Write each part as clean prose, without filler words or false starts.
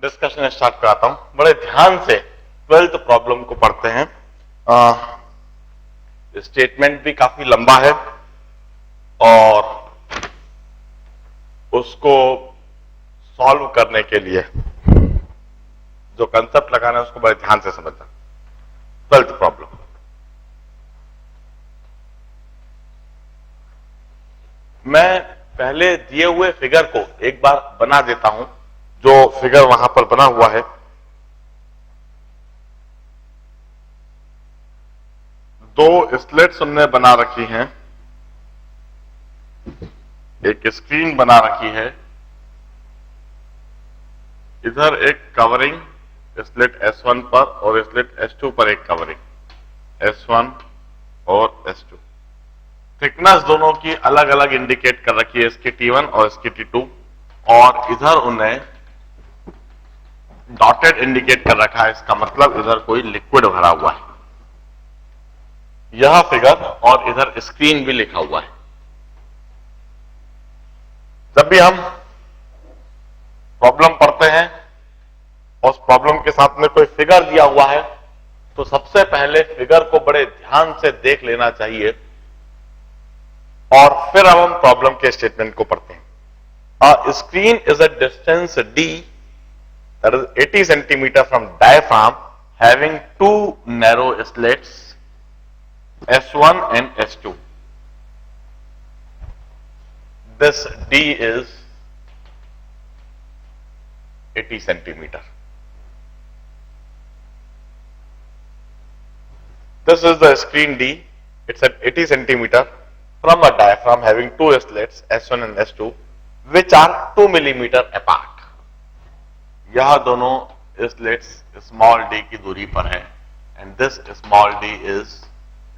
Discussion start कराता हूं। बड़े ध्यान से 12th प्रॉब्लम को पढ़ते हैं। स्टेटमेंट भी काफी लंबा है और उसको सॉल्व करने के लिए जो कंसेप्ट लगाना है उसको बड़े ध्यान से समझना। 12th प्रॉब्लम, मैं पहले दिए हुए फिगर को एक बार बना देता हूं। जो फिगर वहां पर बना हुआ है, दो स्लेट्स उनने बना रखी हैं, एक स्क्रीन बना रखी है, इधर एक कवरिंग स्लेट S1 पर और स्लेट S2 पर एक कवरिंग S1 और S2। थिकनेस दोनों की अलग अलग इंडिकेट कर रखी है, इसकी T1 और इसकी T2, और इधर उन्हें डॉटेड इंडिकेट कर रखा है। इसका मतलब इधर कोई लिक्विड भरा हुआ है, यह फिगर, और इधर स्क्रीन भी लिखा हुआ है। जब भी हम प्रॉब्लम पढ़ते हैं और उस प्रॉब्लम के साथ में कोई फिगर दिया हुआ है तो सबसे पहले फिगर को बड़े ध्यान से देख लेना चाहिए और फिर अब हम प्रॉब्लम के स्टेटमेंट को पढ़ते हैं। A screen is a distance D, that is 80 centimeter from diaphragm, having two narrow slits S1 and S2. This D is 80 centimeter. This is the screen D. It's at 80 centimeter from a diaphragm having two slits S1 and S2, which are 2 millimeter apart. यह दोनों slates small d की दूरी पर है and this small d is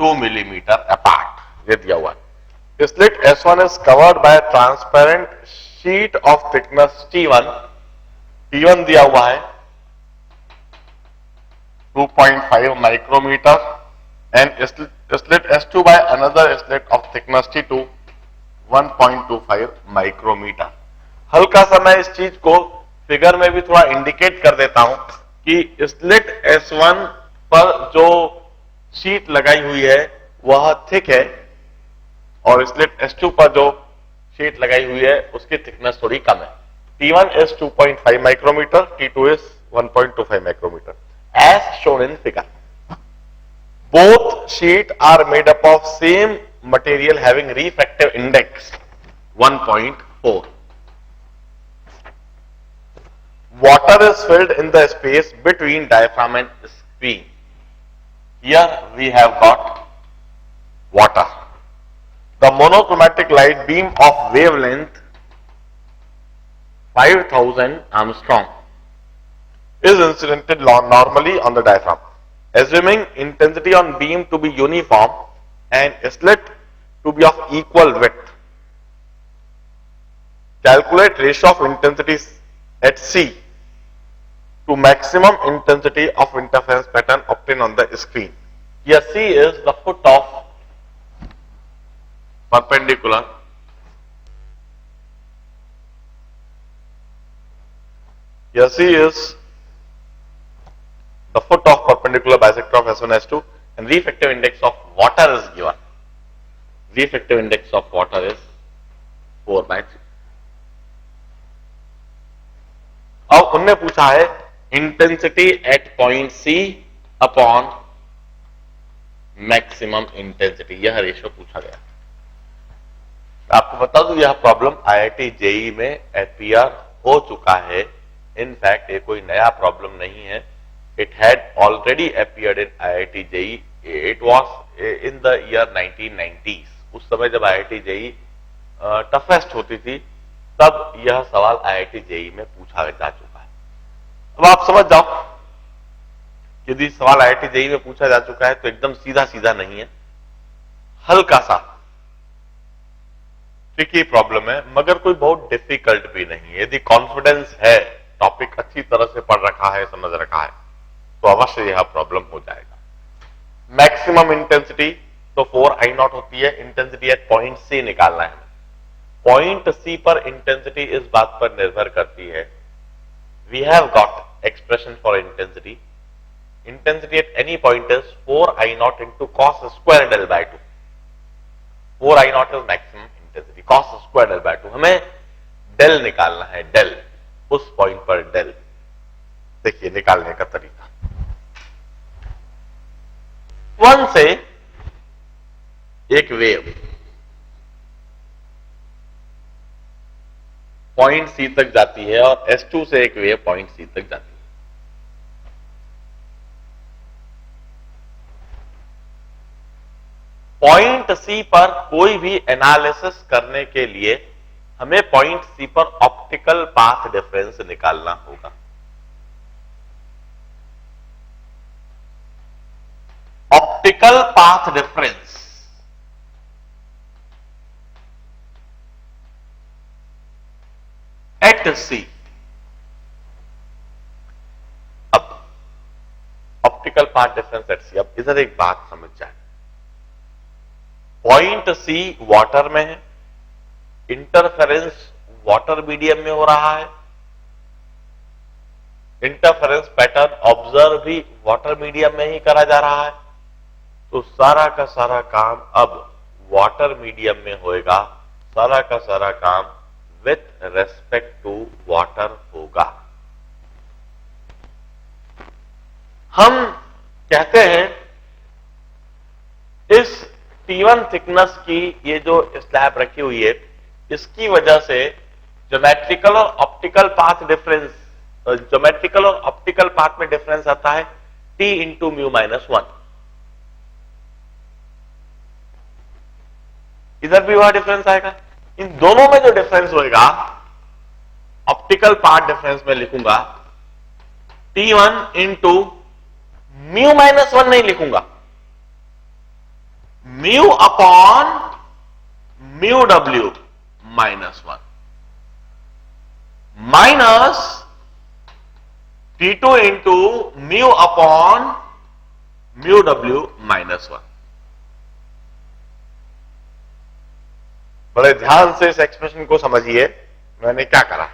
2 millimeter apart। ये दिया हुआ है। Slate S1 is covered by a transparent sheet of thickness T1। T1 दिया हुआ है 2.5 micrometer and slit S2 by another slit of thickness T2 1.25 micrometre. हल्का सा मैं इस चीज को फिगर में भी थोड़ा इंडिकेट कर देता हूं कि स्लिट S1 पर जो शीट लगाई हुई है वह थिक है और स्लिट S2 पर जो शीट लगाई हुई है उसकी थिकनेस थोड़ी कम है। T1 is 2.5 micrometer, T2 is 1.25 micrometer as shown in figure. Both sheets are made up of same material having refractive index 1.4. Water is filled in the space between diaphragm and screen. Here we have got water. The monochromatic light beam of wavelength 5000 Armstrong is incidented normally on the diaphragm. Assuming intensity on beam to be uniform and slit to be of equal width, calculate ratio of intensities at C to maximum intensity of interference pattern obtained on the screen. Here C is the foot of perpendicular here C is the foot of perpendicular bisector of S1 S2 and refractive index of water is given. Refractive index of water is 4/3. अब उनने पूछा है intensity at point C upon maximum intensity, यह ratio पूछा गया। आपको बता दूं यह प्रॉब्लम IIT JEE में अपीयर हो चुका है। इनफैक्ट ये कोई नया प्रॉब्लम नहीं है। It had already appeared in IIT JEE. It was in the year 1990s. उस समय जब IIT JEE टफेस्ट होती थी तब यह सवाल IIT JEE में पूछा जा चुका है। अब आप समझ जाओ, यदि सवाल IIT JEE में पूछा जा चुका है तो एकदम सीधा सीधा नहीं है, हल्का सा ट्रिकी प्रॉब्लम है, मगर कोई बहुत डिफिकल्ट भी नहीं है। यदि कॉन्फिडेंस है, टॉपिक अच्छी तरह से पढ़ रखा है, समझ रखा है, तो अवश्य यह प्रॉब्लम हो जाएगा। मैक्सिमम इंटेंसिटी तो 4I0 होती है, इंटेंसिटी एट पॉइंट C निकालना है। पॉइंट C पर इंटेंसिटी इस बात पर निर्भर करती है we have got expression for intensity. Intensity at any point is 4 I naught into cos square del by 2. 4 I naught is maximum intensity, cos square del by 2. हमें डेल निकालना है, डेल, उस पॉइंट पर डेल. देखिए निकालने का तरीका. 1 से एक वेव पॉइंट सी तक जाती है और S2 से एक वेव पॉइंट सी तक जाती है. पॉइंट सी पर कोई भी एनालिसिस करने के लिए हमें पॉइंट सी पर ऑप्टिकल पाथ डिफरेंस निकालना होगा. ऑप्टिकल पाथ डिफरेंस एट सी. अब ऑप्टिकल पाथ डिफरेंस एट सी. अब इधर एक बात समझ जाए. पॉइंट सी वाटर में है, इंटरफेरेंस वाटर मीडियम में हो रहा है, इंटरफेरेंस पैटर्न ऑब्जर्व भी वाटर मीडियम में ही करा जा रहा है. तो सारा का सारा काम अब वाटर मीडियम में होएगा. सारा का सारा काम विथ रेस्पेक्ट टू वाटर होगा. हम कहते हैं इस T1 थिकनेस की ये जो स्लैब रखी हुई है, इसकी वजह से ज्योमेट्रिकल और ऑप्टिकल पाथ डिफरेंस, ज्योमेट्रिकल और ऑप्टिकल पाथ में डिफरेंस आता है T इंटू म्यू माइनस 1. इधर भी वह डिफरेंस आएगा. इन दोनों में जो डिफरेंस होएगा, ऑप्टिकल पाथ डिफरेंस में लिखूंगा T1 इंटू म्यू माइनस 1 नहीं लिखूंगा, mu upon mu W minus 1 minus T2 into mu upon mu W minus 1. बड़े ध्यान से इस एक्सप्रेशन को समझिए. मैंने क्या करा,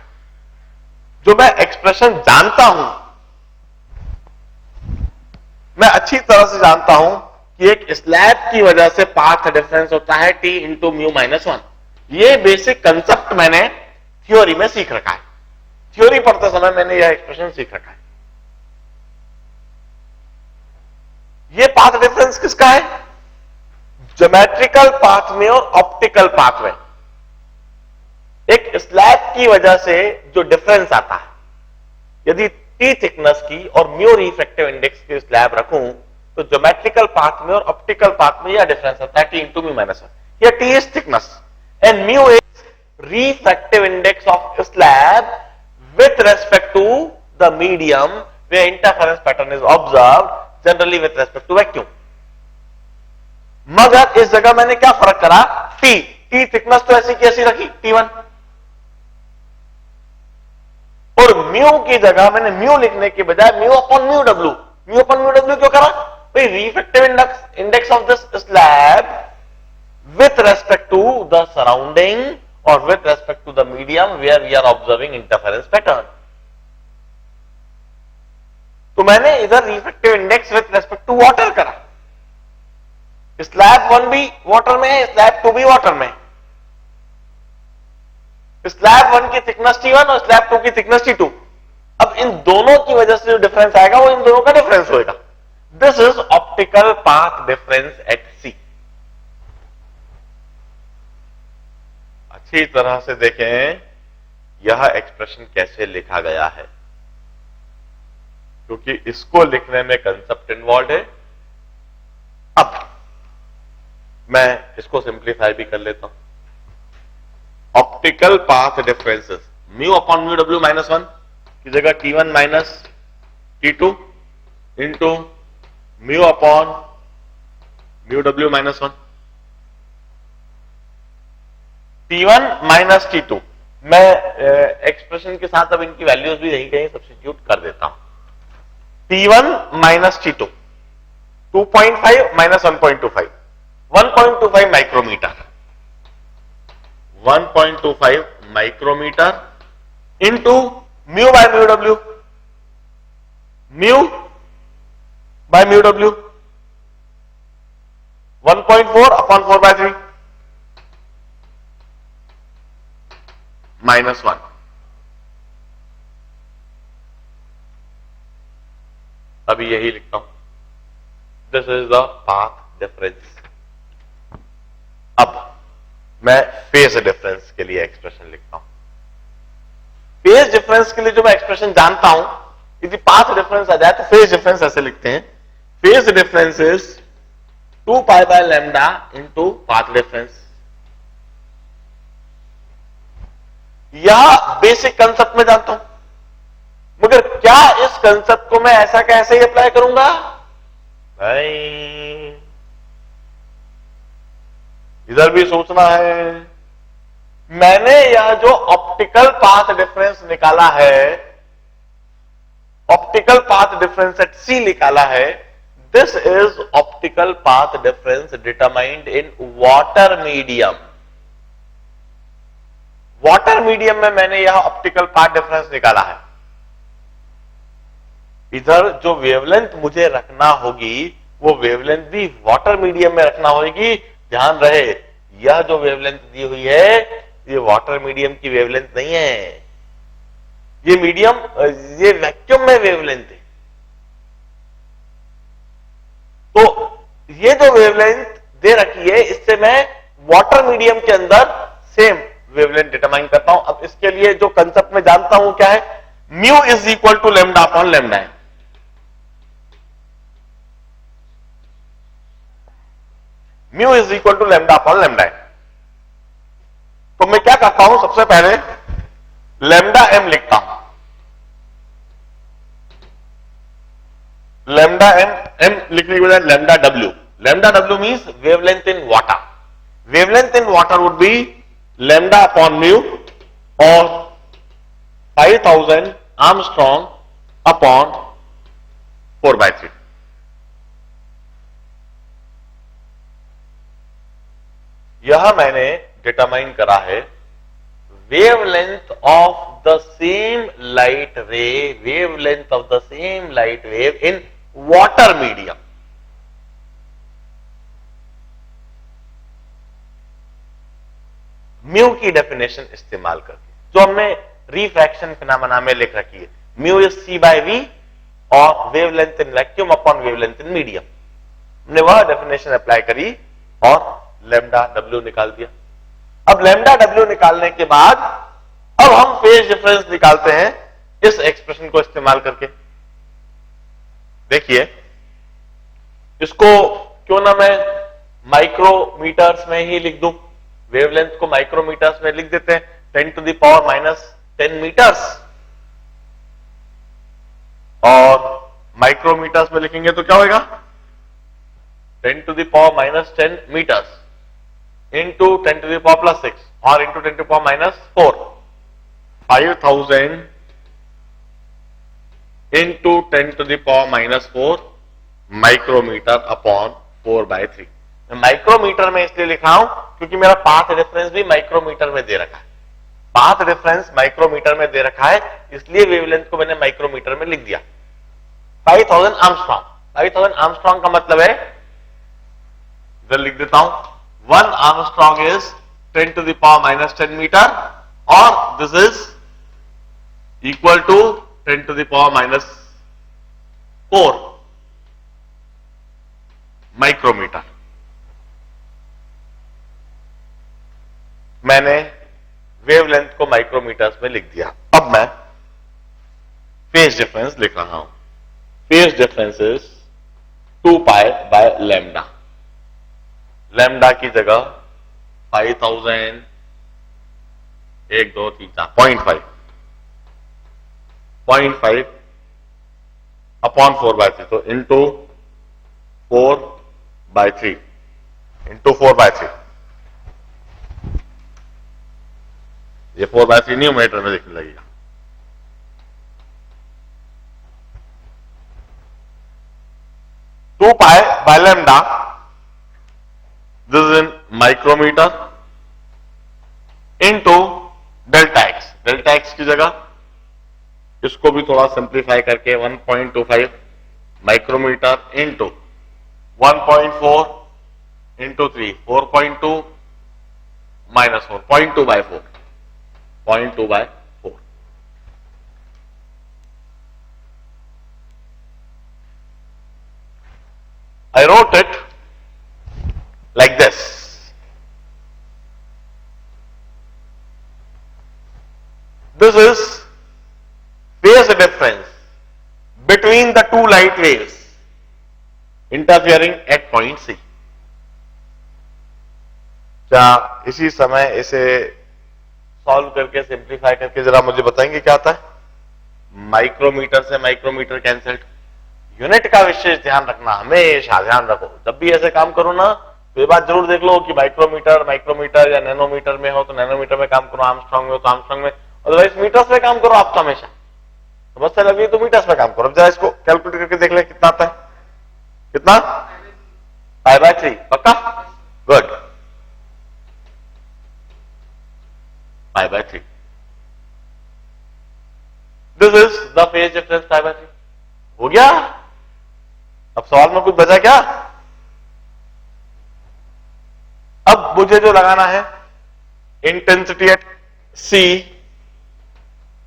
जो मैं एक्सप्रेशन जानता हूं, मैं अच्छी तरह से जानता हूं कि एक स्लैब की वजह से पाथ डिफरेंस होता है T इंटू म्यू माइनस 1. ये बेसिक कंसेप्ट मैंने थ्योरी में सीख रखा है. थ्योरी पढ़ते समय मैंने यह एक्सप्रेशन सीख रखा है. ये पाथ डिफरेंस किसका है? ज्योमेट्रिकल पाथ में और ऑप्टिकल पाथ में. एक स्लैब की वजह से जो डिफरेंस आता है, यदि T थिकनेस की और म्यू रिफ्रैक्टिव इंडेक्स की स्लैब रखूं, तो ज्योमेट्रिकल पाथ में और ऑप्टिकल पाथ में यह डिफरेंस आता है T into mu minus 1. Here T is thickness and mu is refractive index of slab with respect to the medium where interference pattern is observed, generally with respect to vacuum. मगर इस जगह मैंने क्या फर्क करा, T thickness तो ऐसी की ऐसी रखी T1, और म्यू की जगह मैंने म्यू लिखने के बजाय mu upon mu W. Mu upon mu W क्यों करा? भाई refractive index of this slab with respect to the surrounding or with respect to the medium where we are observing interference pattern. तो मैंने इधर refractive index with respect to water करा. Slab 1 भी water में है, स्लैब 2 भी water में है. स्लैब 1 की थिकनेस T1 और स्लैब 2 की थिकनेस T2. अब इन दोनों की वजह से जो डिफरेंस आएगा वो इन दोनों का डिफरेंस होगा. This is optical path difference at C. अच्छी तरह से देखें यह एक्सप्रेशन कैसे लिखा गया है, क्योंकि इसको लिखने में कंसेप्ट इन्वॉल्व है. अब मैं इसको सिंप्लीफाई भी कर लेता हूं. Optical path differences mu upon mu W minus 1 की जगह T1 minus T2 into mu upon mu W minus 1. T1 minus T2 मैं एक्सप्रेशन के साथ अब इनकी वैल्यूज भी यही कहीं सब्स्टिट्यूट कर देता हूं. T1 minus T2 2.5 minus 1.25 1.25 micrometre 1.25 micrometre into mu by mu W, mu by mu W 1.4 upon 4/3 -1। अभी यही लिखता हूं, this is the path difference. अब मैं फेज डिफरेंस के लिए एक्सप्रेशन लिखता हूं। फेज डिफरेंस के लिए जो मैं एक्सप्रेशन जानता हूं, यदि पाथ डिफरेंस आ जाए तो फेज डिफरेंस ऐसे लिखते हैं, phase difference is 2 pi by lambda into path difference. यह बेसिक कंसेप्ट में जानता हूं, मगर क्या इस कंसेप्ट को मैं ऐसा कैसे ही अप्लाई करूंगा? नहीं, इधर भी सोचना है। मैंने यह जो ऑप्टिकल पाथ डिफरेंस निकाला है, ऑप्टिकल पाथ डिफरेंस एट सी निकाला है, this is optical path difference determined in water medium. Water medium में मैंने यह ऑप्टिकल पाथ डिफरेंस निकाला है। इधर जो वेवलेंथ मुझे रखना होगी, वो वेवलेंथ भी वाटर मीडियम में रखना होगी। ध्यान रहे, यह जो वेवलेंथ दी हुई है, ये वाटर मीडियम की वेवलेंथ नहीं है, ये मीडियम, ये वैक्यूम में वेवलेंथ है। तो ये जो वेवलेंथ दे रखी है, इससे मैं वाटर मीडियम के अंदर सेम वेवलेंथ डिटरमाइन करता हूं। अब इसके लिए जो कंसेप्ट में जानता हूं क्या है, mu is equal to lambda upon lambda है। Mu is equal to lambda upon lambda है। तो मैं क्या करता हूं, सबसे पहले लैम्डा एम लिखता हूं। लैम्डा एम, एम लिखने के बजाय lambda W. Lambda W means wavelength in water. Wavelength in water would be lambda upon mu और 5000 आर्मस्ट्रॉन्ग अपॉन 4/3। यह मैंने डिटरमाइन करा है wavelength of the same light रे, wavelength of the same light wave in water medium. Mu की definition इस्तेमाल करके, जो हमने रिफ्रैक्शन फिनोमेना में लिख रखी है, mu is c by v और wavelength in vacuum upon wavelength in medium. हमने वह डेफिनेशन अप्लाई करी और लैम्डा डब्ल्यू निकाल दिया। अब लैम्डा डब्ल्यू निकालने के बाद अब हम फेज डिफरेंस निकालते हैं इस एक्सप्रेशन को इस्तेमाल करके। देखिए, इसको क्यों ना मैं माइक्रोमीटर्स में ही लिख दूं, वेवलेंथ को माइक्रोमीटर्स में लिख देते हैं, 10 to the power -10 मीटर्स। और माइक्रोमीटर्स में लिखेंगे तो क्या होगा, 10 to the power -10 metres into 10 to the power +6 और into 10 to the power -4, 5000 into 10 to the power -4 micrometre upon 4/3। मैं माइक्रोमीटर में इसलिए लिख रहा हूं क्योंकि मेरा पाथ रेफरेंस भी माइक्रोमीटर में दे रखा है। पाथ रेफरेंस माइक्रोमीटर में दे रखा है, इसलिए वेवलेंथ को मैंने माइक्रोमीटर में लिख दिया। 5000 आर्मस्ट्रॉन्ग, 5000 आर्मस्ट्रॉन्ग का मतलब है, इधर लिख देता हूं, 1 armstrong is 10 to the power -10 metre और this is equal to 10 to the power -4 micrometre. मैंने वेवलेंथ को माइक्रोमीटर्स में लिख दिया। अब मैं फेज डिफरेंस लिख रहा हूं। Phase difference is 2 pi by lambda. Lambda की जगह 5000, 1 2 3 4 0.5 अपॉन 4/3, तो इंटू 4/3 इंटू 4/3। ये 4/3 न्यूमरेटर में लिखने लगेगा। Two pi by lambda, this is in micrometre, into delta x. Delta x की जगह इसको भी थोड़ा सिंप्लीफाई करके 1.25 micrometre into 1.4 into 3 4.2 minus 4 0.2/4 0.2/4 I wrote it like this. This is phase difference between the two light waves interfering at point C. क्या इसी समय इसे सॉल्व करके सिंप्लीफाई करके जरा मुझे बताएंगे क्या आता है? माइक्रोमीटर से माइक्रोमीटर कैंसल्ड। यूनिट का विशेष ध्यान रखना, हमेशा ध्यान रखो, जब भी ऐसे काम करो ना तो ये बात जरूर देख लो कि माइक्रोमीटर या नैनोमीटर में हो तो नैनोमीटर में काम करो, आर्मस्ट्रांग में हो तो आर्मस्ट्रांग में, अदरवाइज मीटर्स में काम करो आप तो हमेशा। समस्या लगी तो मीटर्स में काम करो। अब जरा इसको कैलकुलेट करके देख ले कितना आता है, कितना? π/3 पक्का? Good, π/3। This is the phase difference π/3। हो गया? अब सवाल में कुछ बचा क्या? अब मुझे जो लगाना है, intensity at C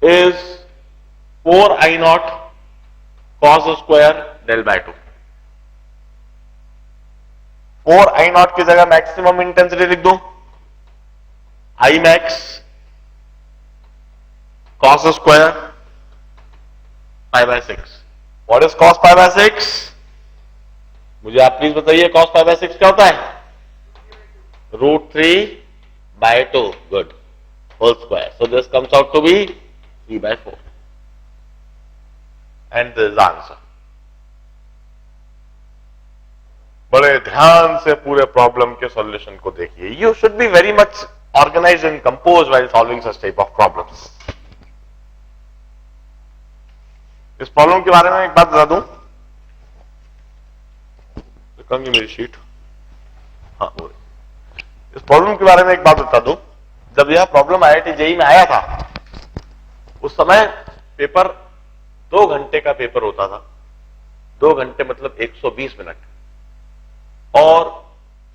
is 4I0 cos square del by 2। 4I0 की जगह मैक्सिमम इंटेंसिटी लिख दूं, I max cos square π/6। What is cos π/6? मुझे आप प्लीज बताइए cos π/6 क्या होता है? √3/2, good, whole square. So this comes out to be 3/4 and this is the answer. बड़े ध्यान से पूरे प्रॉब्लम के सॉल्यूशन को देखिए। You should be very much organised and compose while solving such type of problems. इस प्रॉब्लम के बारे में एक बात बता दूं, दिखाऊंगी मेरी शीट, हाँ वो। इस प्रॉब्लम के बारे में एक बात बता दूं, जब यह प्रॉब्लम IIT JEE में आया था उस समय पेपर 2 घंटे का पेपर होता था। 2 घंटे मतलब 120 मिनट, और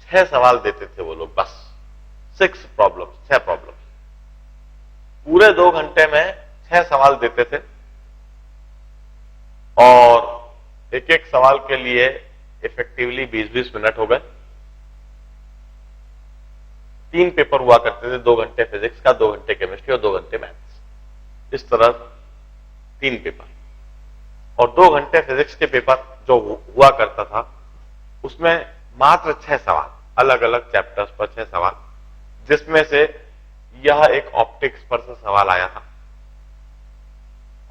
6 सवाल देते थे वो लोग, बस 6 प्रॉब्लम्स। पूरे 2 घंटे में 6 सवाल देते थे और एक एक सवाल के लिए इफेक्टिवली 20-20 मिनट हो गए। 3 पेपर हुआ करते थे, 2 घंटे फिजिक्स का, 2 घंटे केमिस्ट्री और 2 घंटे मैथ्स, इस तरह 3 पेपर। और 2 घंटे फिजिक्स के पेपर जो हुआ करता था उसमें मात्र 6 सवाल, अलग अलग चैप्टर्स पर 6 सवाल, जिसमें से यह एक ऑप्टिक्स पर से सवाल आया था।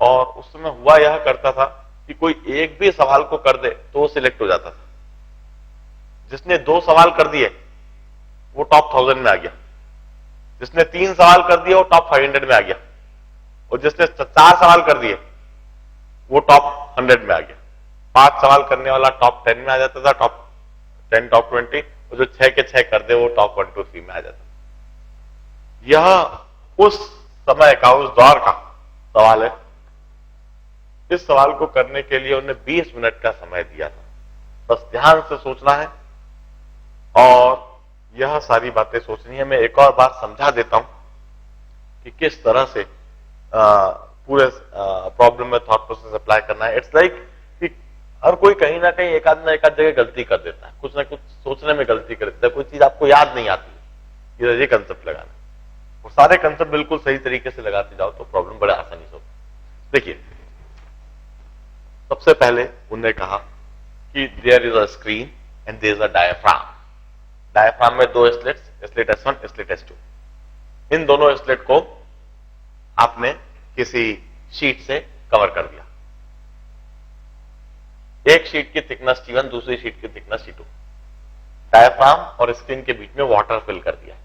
और उस समय हुआ यह करता था कि कोई एक भी सवाल को कर दे तो वो सिलेक्ट हो जाता था। जिसने 2 सवाल कर दिए वो टॉप 1000 में आ गया, जिसने 3 सवाल कर दिए वो टॉप 500 में आ गया, और जिसने 4 सवाल कर दिए वो टॉप 100 में आ गया। 5 सवाल करने वाला टॉप 10 में आ जाता था, टॉप 10 टॉप 20, और जो 6 के 6 कर दे वो टॉप 1 2 3 में आ जाता था। यह उस समय का, उस दौर का सवाल है। इस सवाल को करने के लिए उन्हें 20 मिनट का समय दिया था। बस ध्यान से सोचना है और यह सारी बातें सोचनी है। मैं एक और बार समझा देता हूं कि किस तरह से पूरे प्रॉब्लम में थॉट प्रोसेस अप्लाई करना है। इट्स लाइक कि हर कोई कहीं ना कहीं एक आध जगह गलती कर देता है, कुछ ना कुछ सोचने में गलती कर देता है, कोई चीज आपको याद नहीं आती, ये कंसेप्ट लगाना। वो सारे कंसेप्ट बिल्कुल सही तरीके से लगाते जाओ तो प्रॉब्लम बड़े आसानी से होगा। देखिए, सबसे पहले उन्होंने कहा कि there is a screen and there is a diaphragm. Diaphragm में 2 slits, slit S1, slit S2। इन दोनों स्लिट को आपने किसी शीट से कवर कर दिया। एक शीट की थिकनेस T1, दूसरी शीट की थिकनेस T2। डायफ्राम और स्क्रीन के बीच में वाटर फिल कर दिया।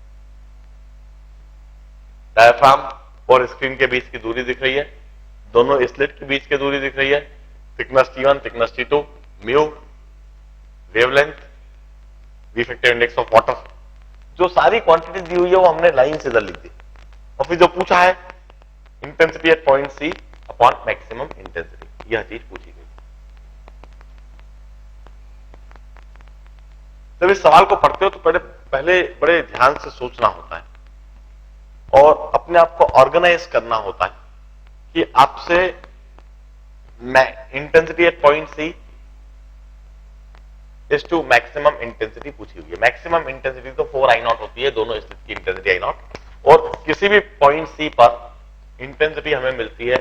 डायफ्राम और स्क्रीन के बीच की दूरी दिख रही है, दोनों स्लिट के बीच की दूरी दिख रही है, thickness T1, thickness T2, mu, wavelength, effective index of water. जो सारी क्वांटिटी दी हुई है वो हमने लाइन से इधर लिख दी। और फिर जो पूछा है intensity at point C upon maximum intensity, यह चीज पूछी गई। जब इस सवाल को पढ़ते हो तो पहले बड़े ध्यान से सोचना होता है और अपने आप को ऑर्गेनाइज करना होता है कि आपसे intensity at point C is to maximum intensity पूछी हुई है। मैक्सिमम इंटेंसिटी तो 4I0 होती है, दोनों स्थिति की इंटेंसिटी I0, और किसी भी पॉइंट सी पर इंटेंसिटी हमें मिलती है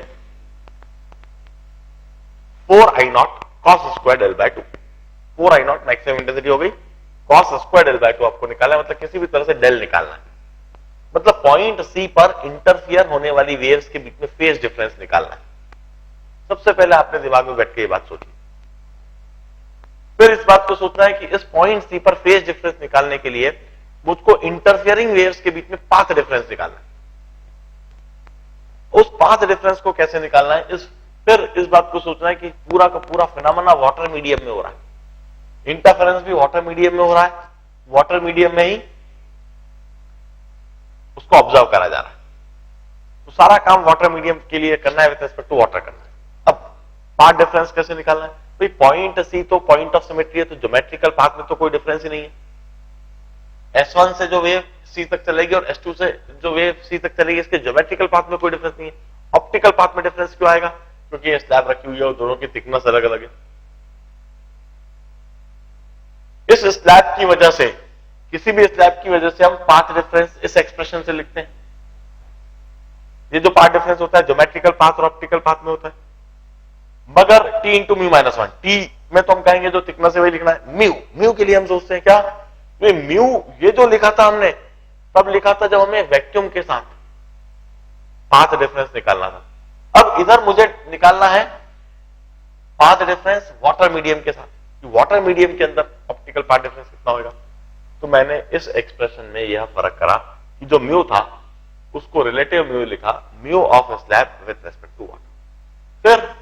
4I0 cos square del by 2। 4I0 maximum intensity हो गई, cos स्क्वायर डेल बाय 2 आपको निकालना है, मतलब किसी भी तरह से डेल निकालना है, मतलब पॉइंट सी पर इंटरफियर होने वाली वेव्स के बीच में फेज डिफरेंस निकालना है। सबसे पहले आपने दिमाग में बैठ के ये बात सोची, फिर इस बात को सोचना है कि इस पॉइंट सी पर फेज डिफरेंस निकालने के लिए मुझको इंटरफियरिंग वेव्स के बीच में पाथ डिफरेंस निकालना है। उस पाथ डिफरेंस को कैसे निकालना है, फिर इस बात को सोचना है कि पूरा का पूरा फिनोमेना वाटर मीडियम में हो रहा है, इंटरफेरेंस भी वाटर मीडियम में हो रहा है, वाटर मीडियम में ही उसको ऑब्जर्व करा जा रहा है, तो सारा काम वाटर मीडियम के लिए करना है, विद रिस्पेक्ट टू वाटर करना है। अब पाथ डिफरेंस कैसे निकालना है, भाई पॉइंट सी तो पॉइंट ऑफ सिमेट्री है, तो ज्योमेट्रिकल पाथ में तो कोई डिफरेंस ही नहीं है। S1 से जो वेव सी तक चलेगी और S2 से जो वेव सी तक चलेगी, इसके ज्योमेट्रिकल पाथ में कोई डिफरेंस नहीं है। ऑप्टिकल पाथ में डिफरेंस क्यों आएगा, क्योंकि ये स्लैब रखी हुई है और दोनों की थिकनेस अलग अलग है। इस स्लैब की वजह से, किसी भी स्लैब की वजह से हम पाथ डिफरेंस इस एक्सप्रेशन से लिखते हैं। ये जो पाथ डिफरेंस होता है ज्योमेट्रिकल पाथ और ऑप्टिकल पाथ में होता है, मगर t into mu minus 1, T में तो हम कहेंगे जो थिकनेस है वही लिखना है। म्यू के लिए हम सोचते हैं क्या, म्यू ये जो लिखा था हमने तब लिखा था जब हमें वैक्यूम के साथ पाथ डिफरेंस निकालना था। अब इधर मुझे निकालना है पाथ डिफरेंस वाटर मीडियम के साथ, कि वाटर मीडियम के अंदर ऑप्टिकल पाथ डिफरेंस कितना होगा। तो मैंने इस एक्सप्रेशन में यह फर्क करा कि जो म्यू था उसको रिलेटिव म्यू लिखा, mu of slab with respect to water. फिर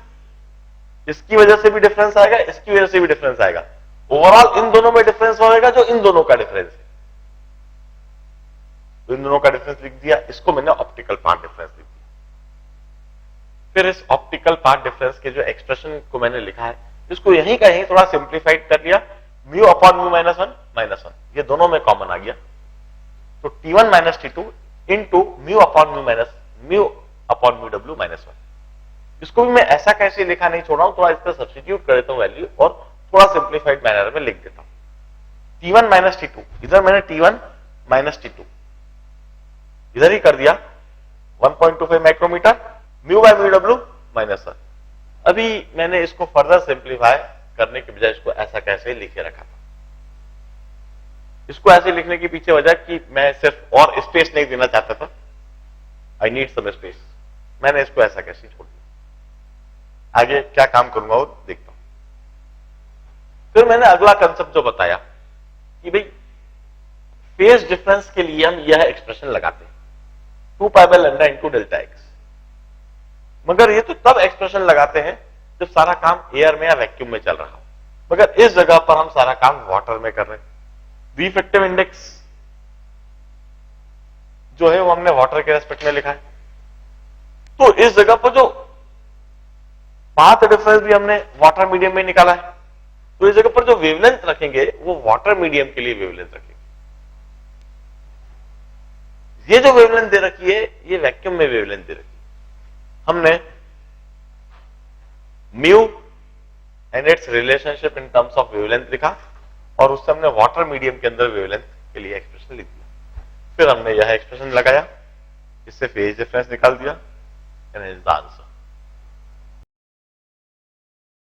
इसकी वजह से भी डिफरेंस आएगा, इसकी वजह से भी डिफरेंस आएगा, ओवरऑल इन दोनों में डिफरेंस होगा जो इन दोनों का डिफरेंस है, तो इन दोनों का डिफरेंस लिख दिया, इसको मैंने ऑप्टिकल पाथ डिफरेंस लिख दिया। फिर इस ऑप्टिकल पाथ डिफरेंस के जो एक्सप्रेशन को मैंने लिखा है, इसको यहीं का यहीं थोड़ा सिंप्लीफाइड कर लिया, म्यू अपॉन म्यू माइनस 1, ये दोनों में कॉमन आ गया, तो T1 minus T2 into mu upon mu minus mu upon mu W minus 1। इसको भी मैं ऐसा कैसे लिखा नहीं छोड़ रहा हूं, थोड़ा इसका सब्स्टिट्यूट कर देता हूं वैल्यू और थोड़ा सिंप्लीफाइड मैनर में लिख देता हूं। T1 माइनस T2, इधर मैंने T1 माइनस T2 इधर ही कर दिया, 1.25 micrometre, mu by mu W minus 1। अभी मैंने इसको फर्दर सिंप्लीफाई करने के बजाय इसको ऐसा कैसे लिखे रखा था। इसको ऐसे लिखने के पीछे वजह कि मैं सिर्फ और स्पेस नहीं देना चाहता था, आई नीड सम स्पेस, मैंने इसको ऐसा कैसे छोड़ दिया। आगे क्या काम करूंगा वो देखता हूं। फिर मैंने अगला कंसेप्ट जो बताया कि भाई फेज डिफरेंस के लिए हम यह एक्सप्रेशन लगाते हैं 2 पाई by lambda into delta x, मगर ये तो तब एक्सप्रेशन लगाते हैं जब सारा काम एयर में या वैक्यूम में चल रहा हो, मगर इस जगह पर हम सारा काम वाटर में कर रहे हैं। रिफ्रैक्टिव इंडेक्स जो है वो हमने वाटर के रेस्पेक्ट में लिखा है, तो इस जगह पर जो पाथ डिफरेंस भी हमने वाटर मीडियम में निकाला है, तो इस जगह पर जो वेवलेंथ रखेंगे वो वाटर मीडियम के लिए वेवलेंथ रखेंगे। ये जो वेवलेंथ दे रखी है ये वैक्यूम में वेवलेंथ दे रखी है। हमने mu and it's relationship in terms of wavelength लिखा और उससे हमने वाटर मीडियम के अंदर वेवलेंथ के लिए एक्सप्रेशन लिख दिया। फिर हमने यह एक्सप्रेशन लगाया, इससे फेज डिफरेंस निकाल दिया, एंड इज द आंसर।